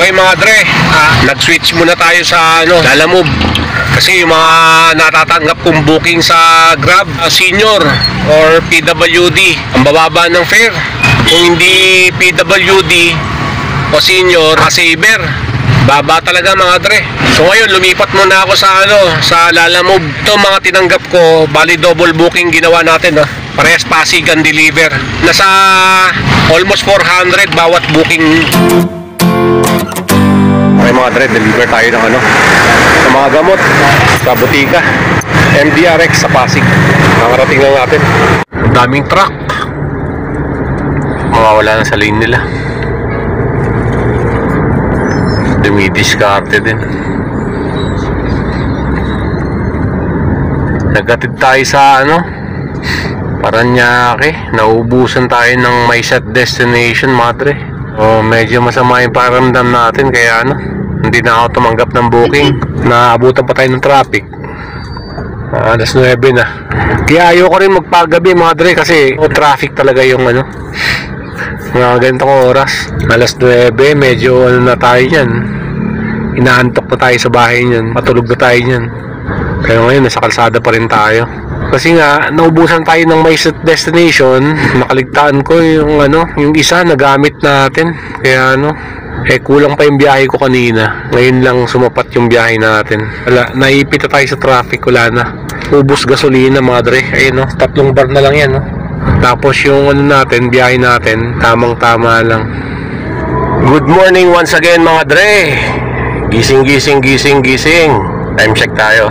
Okay mga dre, nag-switch muna tayo sa Lalamove. Kasi yung mga natatanggap kong booking sa Grab, senior or PWD, ang bababa ng fare. Kung hindi PWD o senior, saver, baba talaga mga dre. So ngayon lumipat muna ako sa Lalamove. Ito mga tinanggap ko, bali double booking ginawa natin. Parehas Pasig and deliver. Nasa almost 400 bawat booking. Okay mga dre, deliver tayo ng sa mga gamot sa butika MDRX sa Pasig. Nakarating lang natin. Daming truck, mawawala na sa lane nila. Dumidiskarte din. Nagatid tayo sa Paranaque. Naubusan tayo ng may set destination madre. Medyo masama yung pakiramdam natin, kaya hindi na ako tumanggap ng booking. Naabutan pa tayo ng traffic. Alas 9 na. Kaya ayoko rin magpagabi madre, kasi traffic talaga yung mga ganitong oras. Alas 9, medyo na tayo yan. Inaantok na tayo sa bahay niyan. Matulog na tayo niyan. Pero ngayon nasa kalsada pa rin tayo. Kasi nga naubusan tayo ng may set destination. Nakaligtaan ko yung isa na gamit natin. Kaya kulang pa yung biyahe ko kanina. Ngayon lang sumapat yung biyahe natin. Wala, naipit na tayo sa traffic. Wala na. Ubus gasolina madre. Ayun 3 bar na lang yan Tapos yung natin, biyahe natin, tamang tama lang. Good morning once again mga dre. Gising. Time check tayo,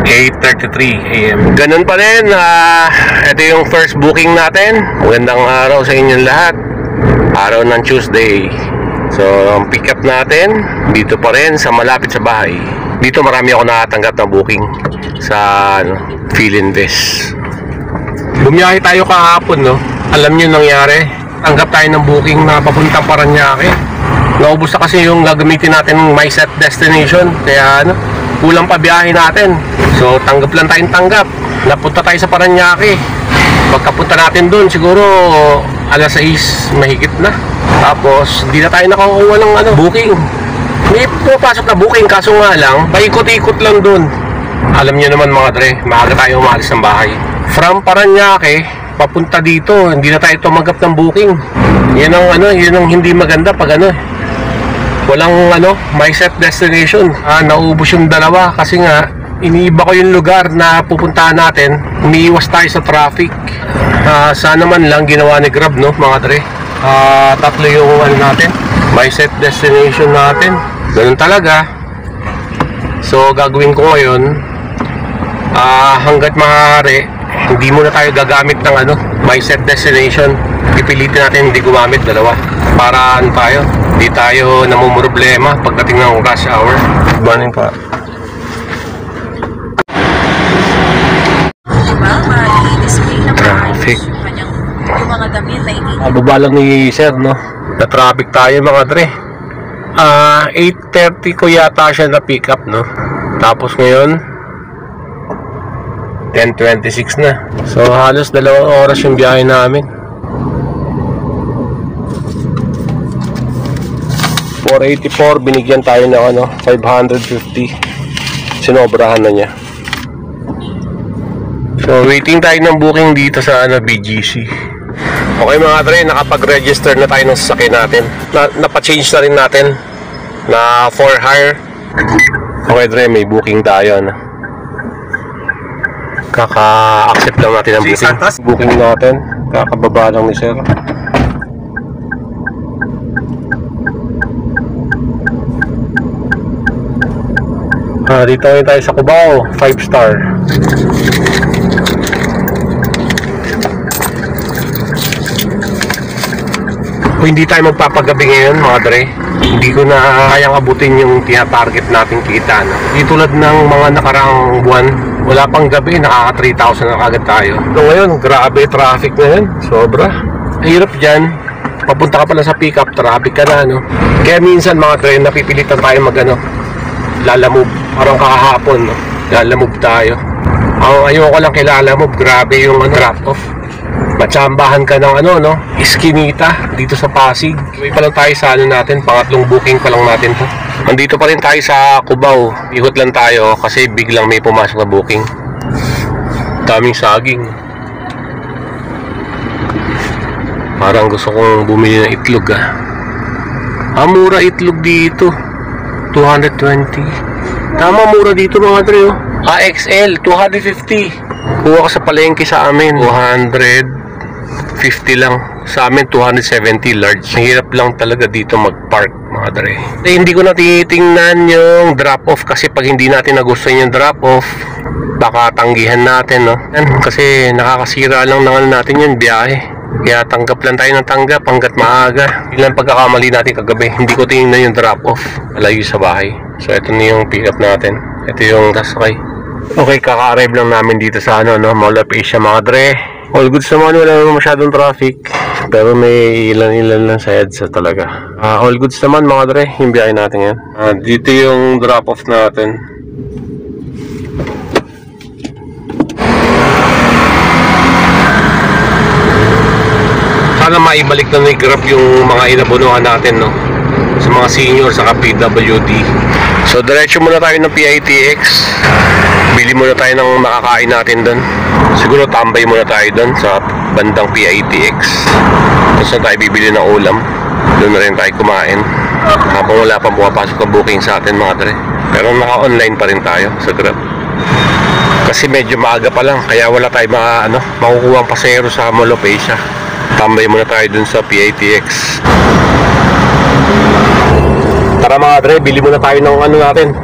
8:33 AM. Ganun pa rin, ito yung first booking natin. Magandang araw sa inyong lahat. Araw ng Tuesday. So ang pick up natin dito pa rin sa malapit sa bahay. Dito marami ako nakatanggap ng booking sa Philinvest. Bumiyahe tayo kahapon Alam nyo nangyari, tanggap tayo ng booking na papuntang Paranaque. Naubos na kasi yung gagamitin natin my set destination. Kaya kulang pa biyahe natin. So tanggap lang tayong tanggap. Napunta tayo sa Paranaque. Pagkapunta natin doon, siguro alas 6 mahigit na. Tapos di na tayo nakakuha ng booking. May pumapasok na booking, kaso nga lang paikot-ikot lang doon. Alam nyo naman mga dre, maaga tayo umalis ng bahay. From Paranaque papunta dito, hindi na tayo tumanggap ng booking. Yan ang hindi maganda pag walang my set destination. Naubos yung dalawa kasi nga iniiba ko yung lugar na pupuntahan natin. Umiiwas tayo sa traffic. Sana man lang ginawa ni Grab mga dre. 3 yung natin, my set destination natin. Ganun talaga. So gagawin ko ngayon, hanggat maaari, hindi muna tayo gagamit ng my set destination. Ipilitin natin hindi gumamit dalawa para hindi tayo namumroblema pagdating ng rush hour. Good morning pa. Traffic. Yung mga damit na Baba lang ni sir na traffic tayo mga dre. 8:30 ko yata siya na pick up Tapos ngayon 10:26 na. So halos 2 oras yung biyahe namin. 484, binigyan tayo ng 550. Sinobrahan na niya. So waiting tayo ng booking dito sa BGC. Okay mga dre, nakapag-register na tayo ng sasakyan natin. Napa-change na rin natin na for hire. Okay dre, may booking tayo Kaka-accept lang natin ang booking. Booking natin, kakababa lang ni sir. Dito ngayon tayo sa Cubao, 5 star. Kung hindi tayo magpapagabi ngayon mga dre, hindi ko na kayang abutin yung tina-target nating kita Di tulad ng mga nakarang buwan, wala pang gabi, nakaka 3,000 na kagad tayo. So ngayon, grabe traffic ngayon, sobra. Hirap dyan, papunta ka pala sa pick up, traffic ka na Kaya minsan mga dre, napipilitan tayo Lalamove. Parang kahapon Lalamove tayo. Ang ayoko lang kay Lalamove, grabe yung drop off. Matsambahan ka ng ano, no? Eskinita dito sa Pasig. Iwi pa lang tayo sa ano natin, pangatlong booking pa lang natin to. Nandito pa rin tayo sa Cubao. Ikot lang tayo kasi biglang may pumasok na booking. Daming saging. Parang gusto kong bumili ng itlog mura itlog dito. 220. Tama, mura dito mga dre, oh. XL 250. Kuha ka sa palengke sa amin 250 lang. Sa amin 270 large. Mahirap lang talaga dito mag-park mga dre. Hindi ko na tinitingnan yung drop off kasi pag hindi natin nagustuhan yung drop off, baka tanggihan natin, no? Kasi nakakasira lang ng ano natin yun, biyahe. Kaya tanggap lang tayo ng tanggap hanggat maaga. Ilang pagkakamali natin kagabi, hindi ko tingnan yung drop off, malayo sa bahay. So ito na yung pick up natin. Ito yung sasakay. Okay, kaka-arrive lang namin dito sa ano, no, Mall of Asia mga dre. All goods naman, wala naman masyadong traffic. Pero may ilan-ilan lang sa EDSA talaga. All goods naman mga dre, yung biyahe natin yan. Dito yung drop off natin. Sana maibalik na ni Grab yung mga inabunuhan natin, no, sa mga senior sa PWD. So diretso muna tayo ng PITX. Bili muna tayo ng makakain natin doon. Siguro tambay muna tayo doon sa bandang PITX. Tapos na tayo bibili ng ulam. Doon na rin tayo kumain habang wala pang pumapasok na booking sa atin mga dre. Pero naka-online pa rin tayo sa Grab. Kasi medyo maaga pa lang, kaya wala tayo makukuha ang pasahero sa Mall of Asia. Tambay muna tayo dun sa PITX. Tara mga dre, bili muna tayo ng ano natin,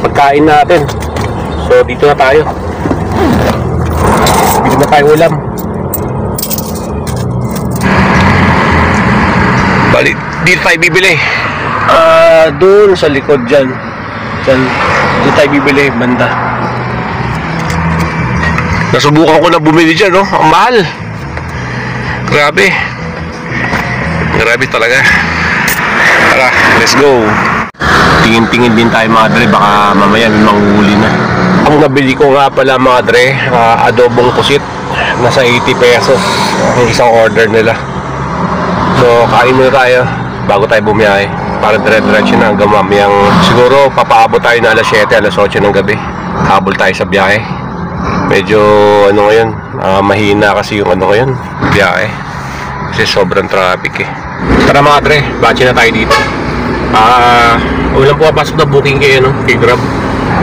pagkain natin. So dito na tayo. Bili na tayo ulam. Balik, dito tayo bibili. Doon sa likod dyan. Dito tayo bibili, banda. Nasubukan ko na bumili dyan, no? Ang mahal. Grabe talaga. Tara, let's go. Tingin-tingin din tayo mga dre, baka mamaya may manghuli na. Ang nabili ko nga pala mga dre, adobong pusit. Nasa 80 pesos ang isang order nila. So kain muna tayo bago tayo bumiyahe, para dire-diretso na hanggang mamayang siguro papaabot tayo na alas 7, alas 8 ng gabi. Habol tayo sa biyahe. Medyo ano ngayon, mahina kasi yung ano ngayon, biyahe. Kasi sobrang traffic Tara mga dre, batch na tayo dito. Walang pumapasok na booking kayo, no, kay Grab.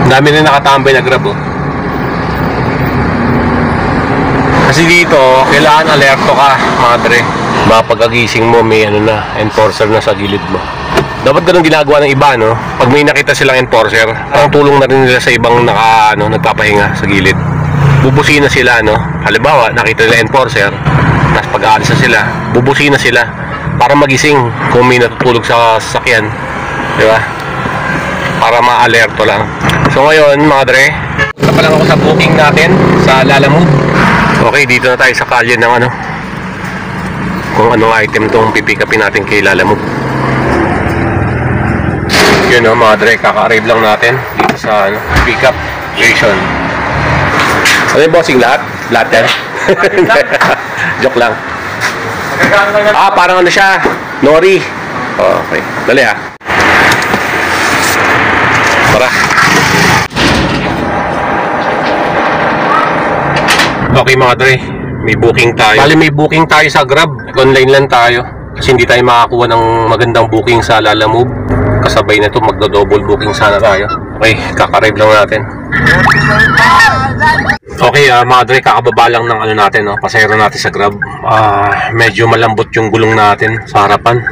Ang dami rin nakatambay na Grab, oh. Kasi dito, kailangan alerto ka mga dre. Pagkagising mo may enforcer na sa gilid mo. Dapat ganun ginagawa ng iba, no? Pag may nakita silang enforcer, ang tulong na rin nila sa ibang nagpapahinga sa gilid. Bubusina sila, no? Halimbawa, nakita nila enforcer, tapos pag-aalis na sila, bubusina sila para magising kung may natutulog sa sasakyan, di ba? Para ma-alerto lang. So ngayon, mga dre, punta pa lang ako sa booking natin sa Lalamove. Okay, dito na tayo sa kalye ng kung anong item tong pipikapin natin kay Lalamove. Yun, no, mga dre, kaka-arrive lang natin dito sa pick-up station. Ano yung bossing lahat? Lahat yan? Joke lang. Parang ano siya, nori. Okay, dali Tara. Okay mga dre, may booking tayo. Bali may booking tayo sa Grab. Online lang tayo kasi hindi tayo makakuha ng magandang booking sa Lalamove. Kasabay na ito, magdo-double booking sana tayo. Okay, kaka-arrive lang natin. Okay, mga dre, kakababa lang ng natin, no, pasahero natin sa Grab. Medyo malambot yung gulong natin sa harapan.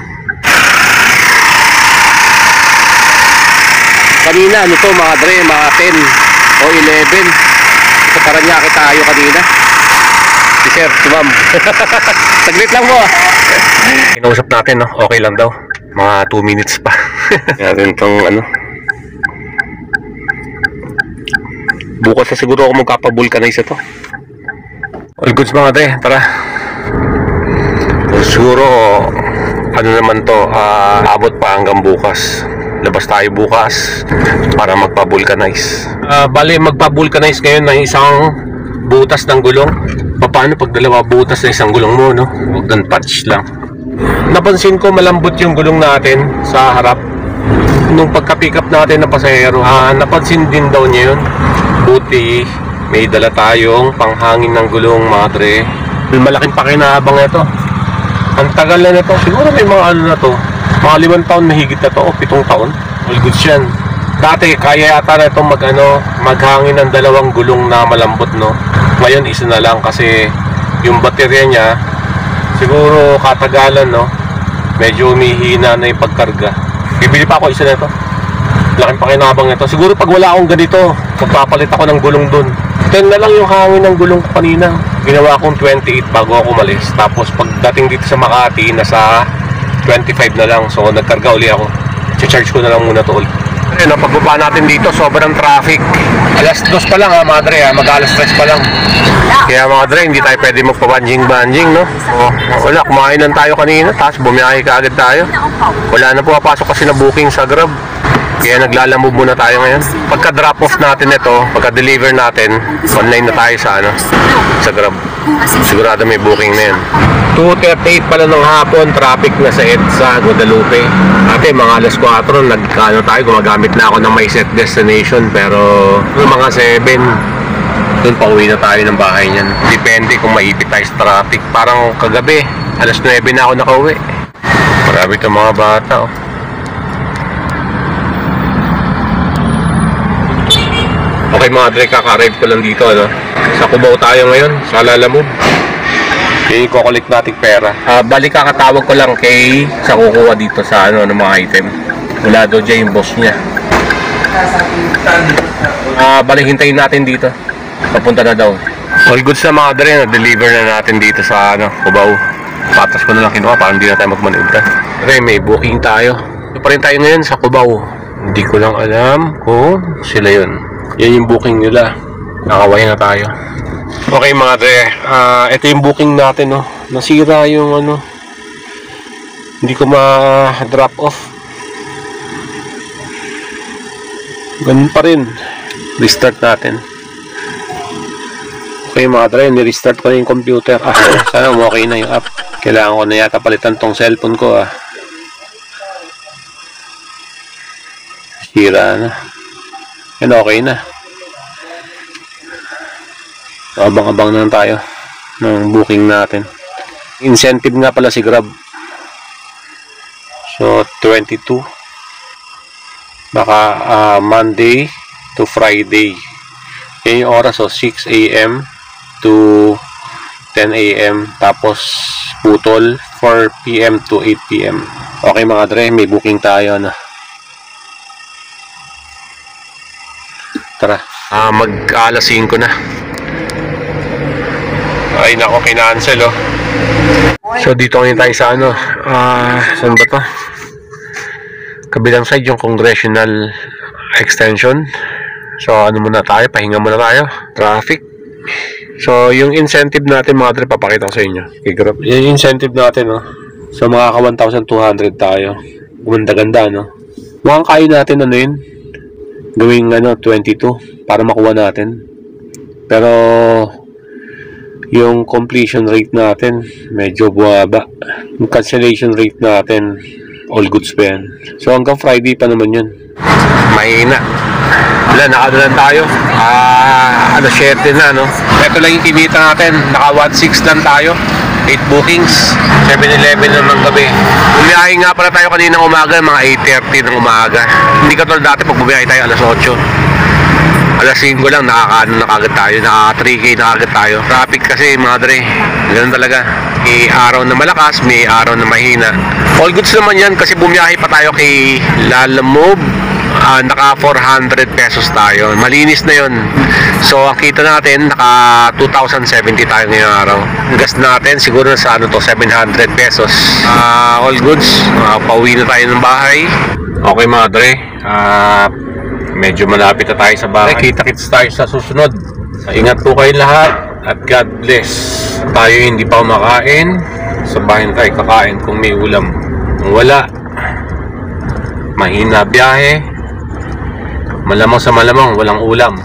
Kanina, mga dre, mga 10 o 11. Sa Paranaque tayo kanina. Si sir, si ma'am. Saglit lang mo. Inausap natin, no, okay lang daw. Mga 2 minutes pa. Natin itong bukas na siguro ako magkapabulkanize ito. All goods mga dre, tara. Siguro naman to, abot pa hanggang bukas. Labas tayo bukas para magpabulkanize. Bali magpabulkanize ngayon ng isang butas ng gulong. Paano pag dalawa butas na isang gulong mo, no? Huwag ng patch lang. Napansin ko malambot yung gulong natin sa harap. Nung pagka-pick up natin na pasahero, napansin din daw niya yun. Buti may dala tayong panghangin ng gulong, madre. Malaking pakinabang ito. Ang tagal na nito. Siguro may mga ano na to, mga 5 taon na higit na to, o 7 taon. All goods yan. Dati kaya yata na itong maghangin ng 2 gulong na malambot, no? Ngayon isa na lang kasi yung baterya niya siguro katagalan, no? Medyo umihina na yung pagkarga. Bibili pa ako isa na ito. Laking pakinabang ito. Siguro pag wala akong ganito, magpapalit ako ng gulong dun. 10 na lang yung hangin ng gulong ko kanina. Ginawa kong 28 bago ako umalis. Tapos pagdating dito sa Makati, nasa 25 na lang. So nagkarga uli ako. Charge ko na lang muna to ulit. Ayun, pagbaba natin dito, sobrang traffic. Alas 2 pa lang, madre, mag-alas 3 pa lang. Kaya madre, hindi tayo pwede magpa-banjing, no? Wala, kumain lang tayo kanina, tapos bumiyahe ka agad tayo. Wala na pumapasok kasi na booking sa Grab. Kaya naglalamove muna tayo ngayon. Pagka-drop off natin ito, pagka-deliver natin, online na tayo sa Grab. Sigurado may booking na yun. 2:38 pala ng hapon, traffic na sa EDSA, Guadalupe. Ate, mga alas 4, tayo, gumagamit na ako ng my set destination. Pero mga 7, doon pauwi na tayo ng bahay niyan. Depende kung maipit tayo sa traffic. Parang kagabi, alas 9 na ako nakauwi. Marami itong mga bata, oh. Okay mga dre, kaka-arrive ko lang dito, ano? Sa Cubao tayo ngayon, sa Lalamove. I-collect natin pera. Balik kakatawag ko lang sa kukuha dito sa ng mga item. Wala daw dyan yung boss niya. Balik hintayin natin dito. Papunta na daw. All goods na mga dre, na-deliver na natin dito sa Cubao. Patas ko na lang kinuha para hindi na tayo magmanubra. Dre, may booking tayo. Ito pa rin tayo ngayon sa Cubao. Hindi ko lang alam kung sila yun. Yan yung booking nila. Nakaway na tayo. Okay mga dre, ito yung booking natin, no? Nasira yung hindi ko ma-drop off. Ganun pa rin. Restart natin. Okay mga dre, ni-restart ko na yung computer. Sana okay na yung app. Kailangan ko na yata palitan tong cellphone ko, Sira na. Yan, okay na. Abang-abang na lang tayo ng booking natin. Incentive nga pala si Grab. So 22. Baka Monday to Friday. Yan yung oras, 6 AM to 10 AM. Tapos putol 4 PM to 8 PM. Okay mga dre, may booking tayo na. Tara, mag-alas 5 na. Ay nako, kinancel, oh. So dito ngayon tayo sa saan ba to? Kabilang side yung Congressional Extension. So muna tayo, pahinga muna tayo. Traffic. So yung incentive natin mga dre, papakita ko sa inyo. Yung incentive natin, no? So makaka 1,200 tayo. Gumanda-ganda, no? Mukhang kaya natin yun, gawing 22 para makuha natin. Pero yung completion rate natin medyo buwaba. Yung cancellation rate natin all goods pa yan. So hanggang Friday pa naman yun. Mahina. Wala, nakadalan tayo. 7 na, no? Ito lang yung kinita natin. Naka 1.6 lang tayo. 8 bookings. 7-11 naman gabi. Bumiyahe nga pala tayo kaninang umaga, mga 8:30 ng umaga. Hindi ka tulad dati pag bumiyahe tayo alas 8. Alas 5 lang, nakakaano na kagad tayo. Naka 3K na kagad tayo. Traffic kasi mga dre. Ganun talaga. May araw na malakas, may araw na mahina. All goods naman yan kasi bumiyahe pa tayo kay Lalamove. Naka 400 pesos tayo. Malinis na yun. So ang kita natin, naka 2,070 tayo ngayong araw. Ang gas natin siguro sa 700 pesos. All goods. Pauwi na tayo ng bahay. Okay mga dre, medyo malapit na tayo sa bahay. Kita-kits tayo sa susunod. Ingat po kayo lahat at God bless. Tayo hindi pa kumakain, sa bahay na tayo kakain kung may ulam. Kung wala, mahina biyahe, malamang sa malamang walang ulam.